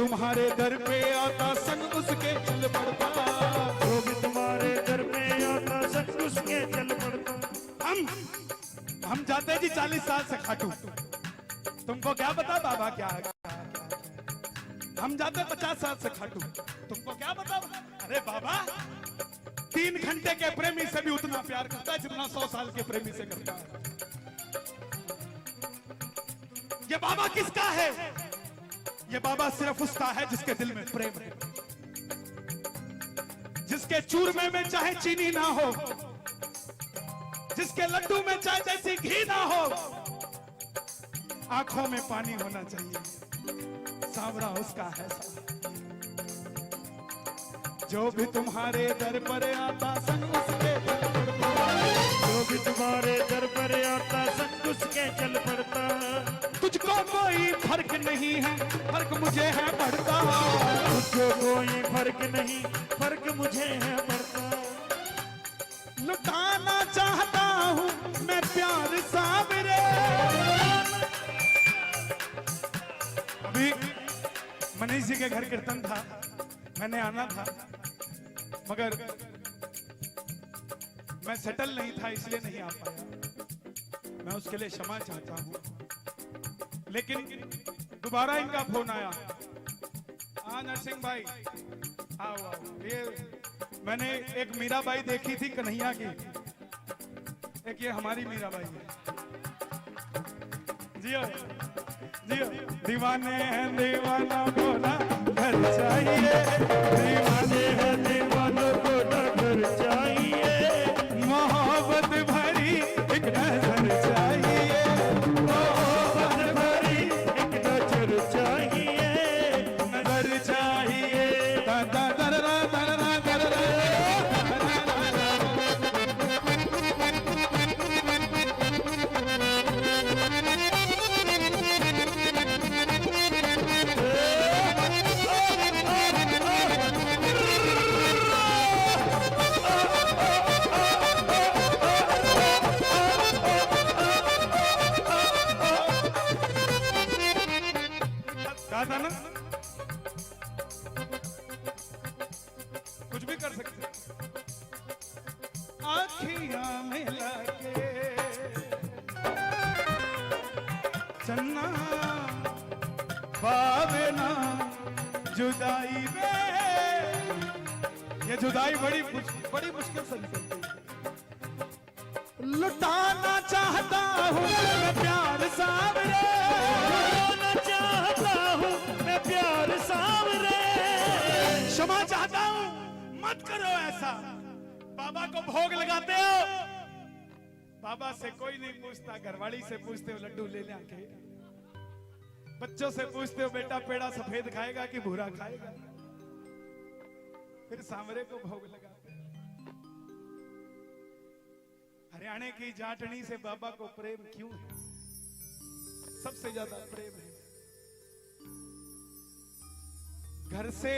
तुम्हारे दर पे आता संग उसके चल पड़ता, जो भी तुम्हारे दर पे आता संग उसके चल पड़ता। हम जाते जी 40 साल से खाटू, तुमको क्या पता बाबा क्या है? हम जाते 50 साल से खाटू, तुमको क्या पता? अरे बाबा 3 घंटे के प्रेमी से भी उतना प्यार करता है जितना 100 साल के प्रेमी से करता है। ये बाबा किसका है? ये बाबा सिर्फ उसका है जिसके दिल में प्रेम है, जिसके चूरमे में चाहे चीनी ना हो, जिसके लड्डू में चाहे जैसी घी ना हो, आंखों में पानी होना चाहिए, सांवरा उसका है। जो भी तुम्हारे दर पर आता संग उसके चल पड़ता, जो भी तुम्हारे दर पर आता संग उसके चल पड़ता। तुझको कोई फर्क नहीं है, फर्क मुझे है पड़ता, तुझको कोई फर्क नहीं, फर्क मुझे है पड़ता। लुटाना चाहता हूँ मैं प्यार सावरे। अभी मनीष जी के घर कीर्तन था, मैंने आना था मगर मैं सेटल नहीं था इसलिए नहीं आ पाया, मैं उसके लिए क्षमा चाहता हूँ। लेकिन दोबारा इनका फोन आया, हाँ नरसिंह भाई आओ आओ। ये मैंने एक मीराबाई देखी थी कन्हैया की, एक ये हमारी मीराबाई है। जियो जियो। दीवाने हैं दीवाना को ना घर चाहिए, दीवाने हैं दीवानों को ना घर चाहिए, मोहब्बत भरी एक नजर चाहिए, मोहब्बत भरी एक नजर चाहिए, नजर चाहिए। दा दा दा दा दा दा दा दा दा। कहा था ना कुछ भी कर सकते, आखियां में लगे चन्ना पावे ना जुदाई में। ये जुदाई बड़ी मुश्किल से निकलती है। लुटाना चाहता हूँ मैं प्यार सावरे, लुटाना चाहता हूँ मैं प्यार सावरे। क्षमा चाहता हूँ मत करो ऐसा। बाबा को भोग लगाते हो, बाबा से कोई नहीं पूछता, घरवाली से पूछते हो लड्डू ले ले आके, बच्चों से पूछते हो बेटा पेड़ा सफेद खाएगा कि भूरा खाएगा, फिर सांवरे को भोग लगाते हो। हरियाणा की जाटनी से बाबा को प्रेम क्यों है? सबसे ज्यादा प्रेम है। घर से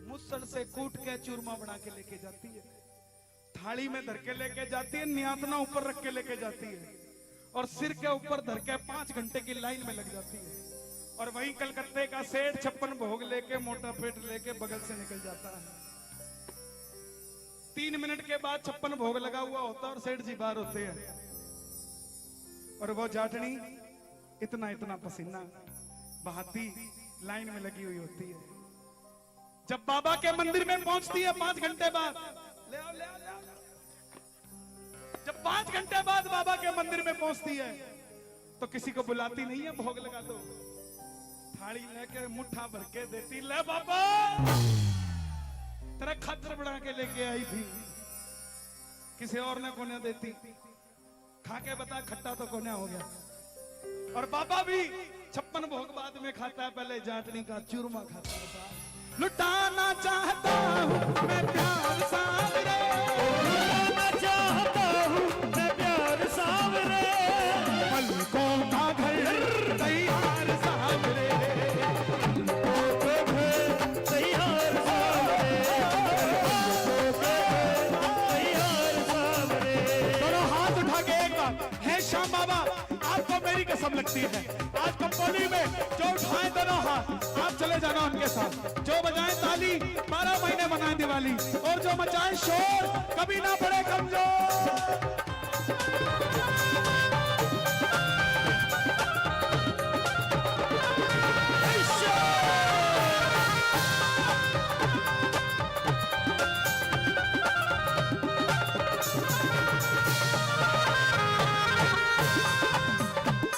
मुसल से कूट के चूरमा बना के लेके जाती है, थाली में धर के लेके जाती है, नियातना ऊपर रख के लेके जाती है और सिर के ऊपर धर के 5 घंटे की लाइन में लग जाती है। और वहीं कलकत्ते का सेठ 56 भोग लेके मोटा पेट लेके बगल से निकल जाता है। 3 मिनट के बाद 56 भोग लगा हुआ होता है और सेठ जी बाहर होते हैं और वो जाटनी इतना इतना पसीना बहाती लाइन में लगी हुई होती है। जब बाबा के मंदिर में पहुंचती है 5 घंटे बाद, ले आओ, ले आओ, ले आओ। जब 5 घंटे बाद बाबा के मंदिर में पहुंचती है तो किसी को बुलाती नहीं है, भोग लगा दो, थाली लेके मुट्ठा भर के देती, ले बाबा तेरा खातर बना के लेके आई थी, किसी और ने कोने देती, खा के बता खट्टा तो कोने हो गया। और बाबा भी 56 भोग बाद में खाता है, पहले जाटनी का चूरमा खाता है। लुटाना चाहता हूँ मैं प्यार सावरे, लुटाना चाहता हूँ मैं प्यार सावरे। पलकों का घर तैयार सावरे, तैयार सावरे। दोनों हाथ उठा के एक बार, हे श्याम बाबा आपको मेरी कसम लगती है। आज कंपोली में जो उठाए दोनों हाथ, आप चले जाना उनके साथ। जो बजाए ताली 12 महीने मनाए दिवाली, और जो मचाए शोर कभी ना पड़े कमजोर।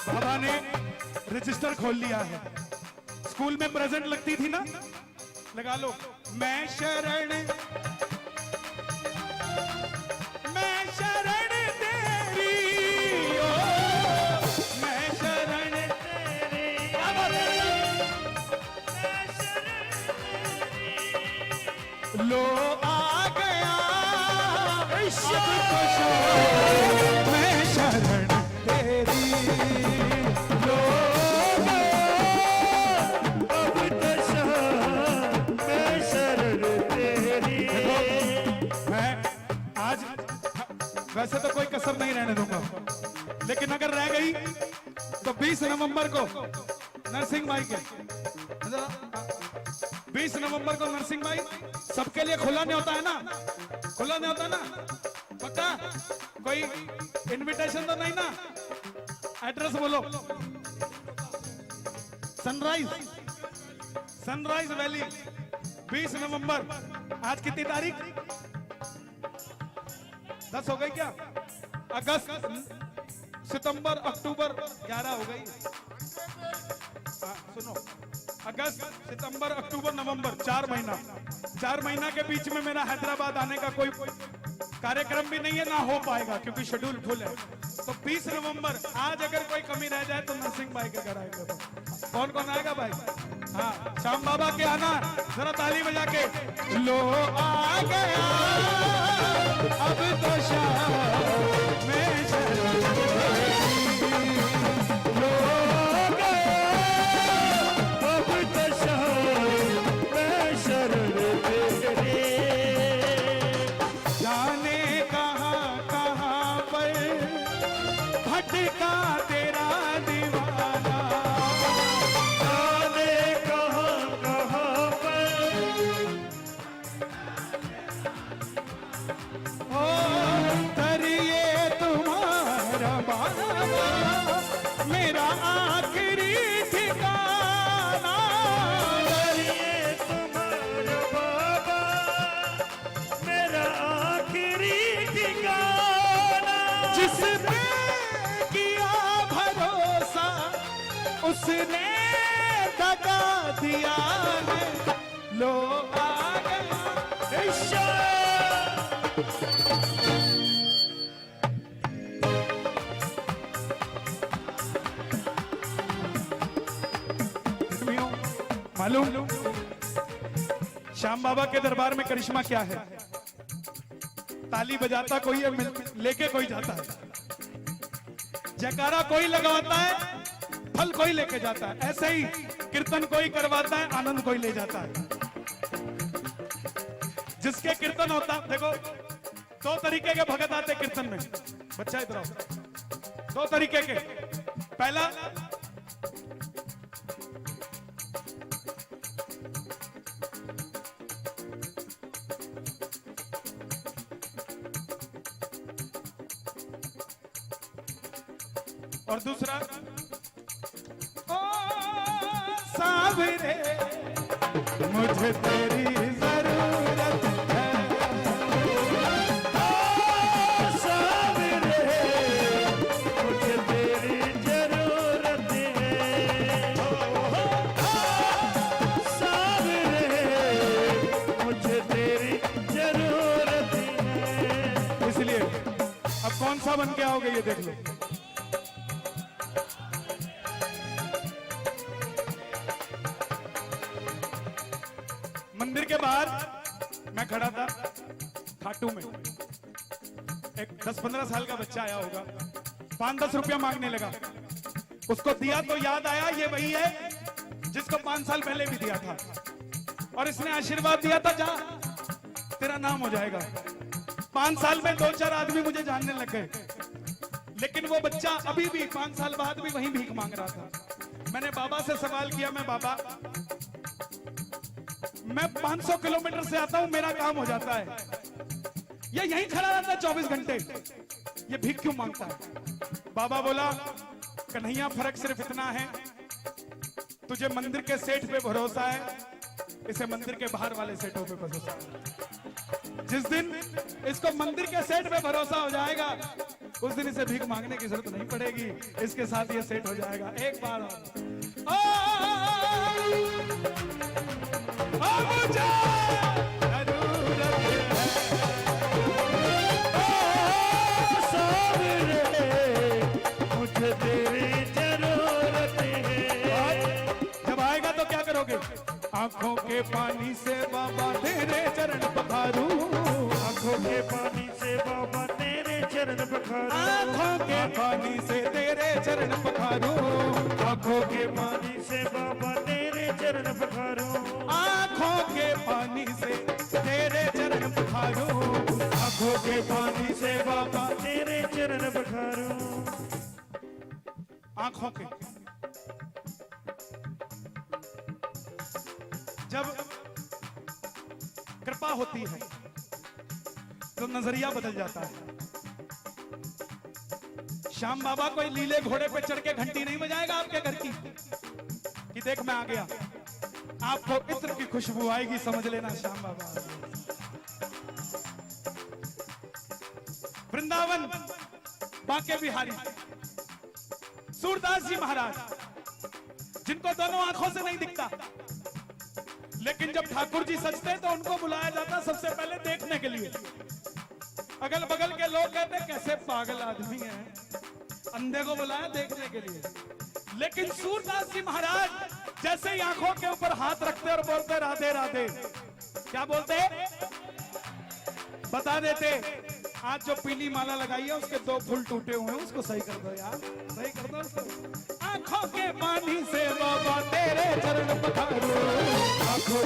बाबा ने रजिस्टर खोल लिया है। स्कूल में प्रेजेंट लगती थी ना, लगा लो। मैं शरण तेरी, ओ मैं शरण तेरी, लो आ गया अब तो शरण, मैं शरण तेरी, लो अब तो मैं शरण तेरी। मैं आज वैसे तो कोई कसर नहीं रहने दूंगा, लेकिन अगर रह गई तो 20 नवंबर को नरसिंह भाई के 20 नवंबर को नरसिंह भाई सबके लिए खुला नहीं होता है ना, खुला नहीं होता ना, पक्का? कोई इनविटेशन तो नहीं ना? एड्रेस बोलो। सनराइज वैली 20 नवंबर। आज कितनी तारीख? 10 हो गई क्या? अगस्त, सितंबर, अक्टूबर 11 हो गई। सुनो, अगस्त, सितंबर, अक्टूबर, नवंबर, 4 महीना। 4 महीना के बीच में मेरा हैदराबाद आने का कोई कार्यक्रम भी नहीं है, ना हो पाएगा क्योंकि शेड्यूल फुल है। तो 20 नवंबर आज अगर कोई कमी रह जाए तो नरसिंह भाई के घर आएगा। कौन कौन आएगा भाई? हाँ, श्याम बाबा के आना, जरा ताली बजा के। लो आ गया अब तो शाम में शरण तेरी, लो आ गया अब तो मैं शरण तेरी। जाने कहाँ पर भटका तेरा दीवाना, जाने कहाँ पर ओ तरिए तुम्हारा बाबा मेरा आखिरी ठिकाना, ये तुम्हारा बाबा मेरा आखिरी ठिकाना। जिस पे किया भरोसा उसने दगा दिया है, लो आ गया ईश्वर मालूम श्याम बाबा के दरबार में करिश्मा क्या है? ताली बजाता कोई है, लेके कोई जाता है। जयकारा कोई लगवाता है, फल कोई लेके जाता है। ऐसे ही कीर्तन कोई करवाता है, आनंद कोई ले जाता है। जिसके कीर्तन होता, देखो 2 तरीके के भगत आते कीर्तन में। बच्चा इधर आओ। 2 तरीके के। पहला, और दूसरा, ओ सावरे मुझे तेरी जरूरत है, सावरे मुझे तेरी जरूरत है। सावरे मुझे तेरी जरूरत है। इसलिए अब कौन सा बन के आओगे ये देख लो। मंदिर के बाहर मैं खड़ा था खाटू में, एक 10-15 साल का बच्चा आया होगा, 5-10 रुपया मांगने लगा। उसको दिया तो याद आया ये वही है जिसको 5 साल पहले भी दिया था, और इसने आशीर्वाद दिया था जा तेरा नाम हो जाएगा। 5 साल में 2-4 आदमी मुझे जानने लग गए। लेकिन वो बच्चा अभी भी 5 साल बाद भी वहीं भीख मांग रहा था। मैंने बाबा से सवाल किया, मैं बाबा, मैं 500 किलोमीटर से आता हूं, मेरा काम हो जाता है, ये यहीं खड़ा रहता है 24 घंटे, ये भीख क्यों मांगता है? बाबा बोला, कन्हैया फर्क सिर्फ इतना है, तुझे मंदिर के सेठ पे भरोसा है, इसे मंदिर के बाहर वाले सेठों पे भरोसा है। जिस दिन इसको मंदिर के सेठ पे भरोसा हो जाएगा, उस दिन इसे भीख मांगने की जरूरत नहीं पड़ेगी, इसके साथ ये सेट हो जाएगा। एक बार मुझे जरूरत है, मुझे तेरी जरूरत है। जब आएगा तो क्या करोगे? आंखों के पानी से बाबा तेरे चरण पखारूं, आंखों के पानी से बाबा तेरे चरण पखारूं, आंखों के पानी से तेरे चरण पखारूं, आंखों के पानी से बाबा तेरे चरण पखारूं, आंखों के पानी से तेरे चरण पखारूं, आंखों के पानी से बाबा तेरे चरण पखारूं। आंखों के, जब कृपा होती है तो नजरिया बदल जाता है। श्याम बाबा कोई लीले घोड़े पे चढ़ के घंटी नहीं बजाएगा आपके घर की कि देख मैं आ गया, आपको इत्र की खुशबू आएगी, समझ लेना श्याम बाबा। वृंदावन, बांके बिहारी, सूरदास जी महाराज, जिनको दोनों आंखों से नहीं दिखता, लेकिन जब ठाकुर जी सजते तो उनको बुलाया जाता सबसे पहले देखने के लिए। अगल बगल के लोग कहते कैसे पागल आदमी है, अंधे को बुलाया देखने के लिए। लेकिन सूरदास जी महाराज जैसे ही आंखों के ऊपर हाथ रखते और बोलते राधे राधे, क्या बोलते? बता देते, आज जो पीली माला लगाई है उसके 2 फूल टूटे हुए हैं, उसको सही कर दो यार, सही कर दो उसको। आंखों के पानी से बाबा तेरे चरण पखारूं, आंखों